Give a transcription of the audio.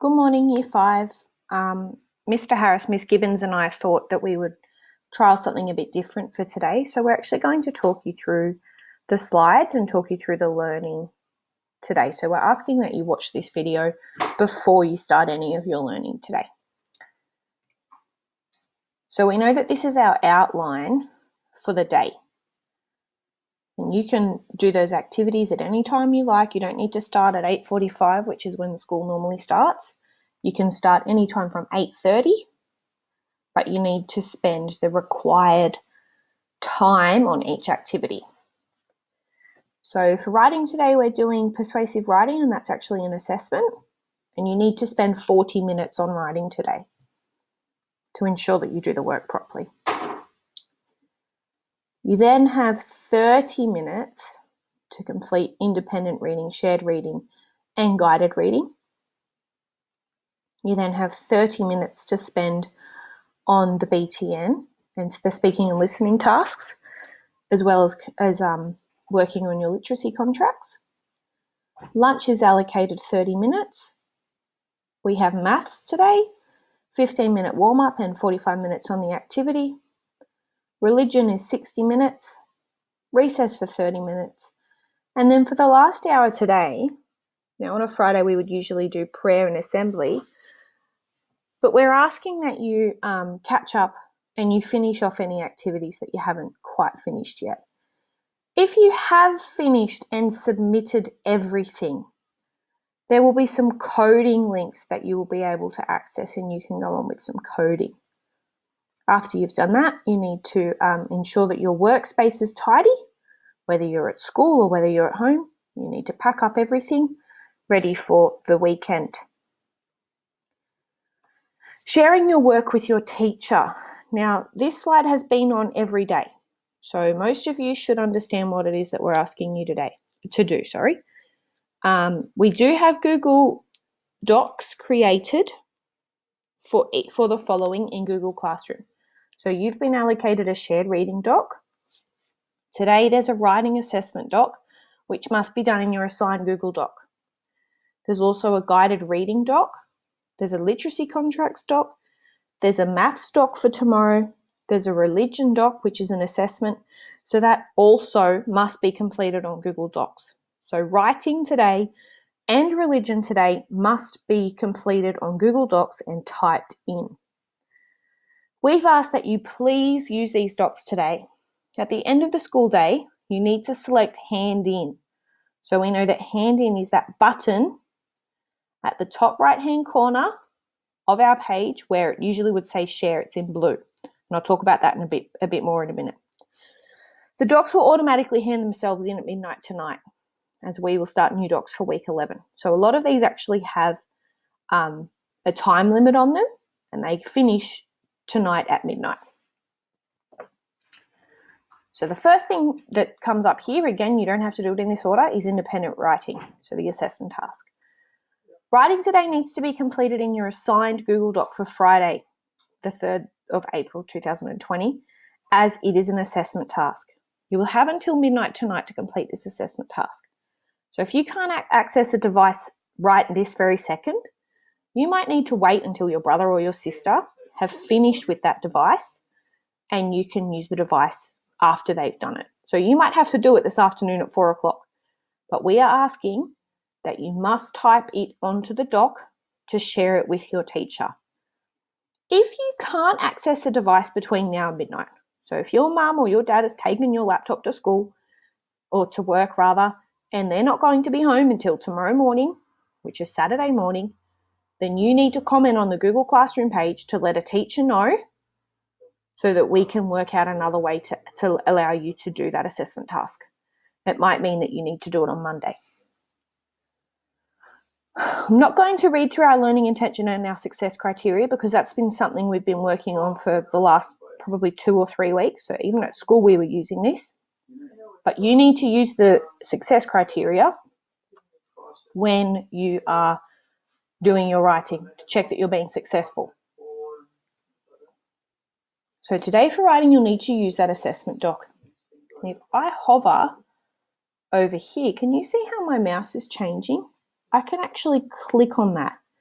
Good morning, Year 5. Mr. Harris, Miss Gibbons and I thought that we would trial something a bit different for today. So we're actually going to talk you through the slides and talk you through the learning today. So we're asking that you watch this video before you start any of your learning today. So we know that this is our outline for the day. And you can do those activities at any time you like. You don't need to start at 8:45, which is when the school normally starts. You can start anytime from 8:30, but you need to spend the required time on each activity. So for writing today, we're doing persuasive writing, and that's actually an assessment. And you need to spend 40 minutes on writing today to ensure that you do the work properly. You then have 30 minutes to complete independent reading, shared reading, and guided reading. You then have 30 minutes to spend on the BTN and the speaking and listening tasks, as well as working on your literacy contracts. Lunch is allocated 30 minutes. We have maths today, 15-minute warm-up and 45 minutes on the activity. Religion is 60 minutes, recess for 30 minutes. And then for the last hour today, now on a Friday we would usually do prayer and assembly, but we're asking that you catch up and you finish off any activities that you haven't quite finished yet. If you have finished and submitted everything, there will be some coding links that you will be able to access and you can go on with some coding. After you've done that, you need to ensure that your workspace is tidy, whether you're at school or whether you're at home. You need to pack up everything ready for the weekend. Sharing your work with your teacher. Now, this slide has been on every day, so most of you should understand what it is that we're asking you today to do. We do have Google Docs created for the following in Google Classroom. So you've been allocated a shared reading doc. Today there's a writing assessment doc, which must be done in your assigned Google Doc. There's also a guided reading doc. There's a literacy contracts doc. There's a maths doc for tomorrow. There's a religion doc, which is an assessment. So that also must be completed on Google Docs. So writing today and religion today must be completed on Google Docs and typed in. We've asked that you please use these docs today. At the end of the school day, you need to select Hand In. So we know that Hand In is that button at the top right-hand corner of our page where it usually would say share. It's in blue. And I'll talk about that in a bit more in a minute. The docs will automatically hand themselves in at midnight tonight, as we will start new docs for week 11. So a lot of these actually have a time limit on them, and they finish tonight at midnight. So the first thing that comes up here, again, you don't have to do it in this order, is independent writing, so the assessment task. Writing today needs to be completed in your assigned Google Doc for Friday, the 3rd of April 2020, as it is an assessment task. You will have until midnight tonight to complete this assessment task. So if you can't access a device right this very second, you might need to wait until your brother or your sister have finished with that device and you can use the device after they've done it. So you might have to do it this afternoon at 4 o'clock, but we are asking that you must type it onto the doc to share it with your teacher. If you can't access a device between now and midnight, so if your mum or your dad has taken your laptop to school, or to work rather, and they're not going to be home until tomorrow morning, which is Saturday morning, then you need to comment on the Google Classroom page to let a teacher know so that we can work out another way to allow you to do that assessment task. It might mean that you need to do it on Monday. I'm not going to read through our learning intention and our success criteria because that's been something we've been working on for the last probably 2 or 3 weeks. So even at school we were using this. But you need to use the success criteria when you are doing your writing to check that you're being successful. So today for writing, you'll need to use that assessment doc. And if I hover over here, can you see how my mouse is changing? I can actually click on that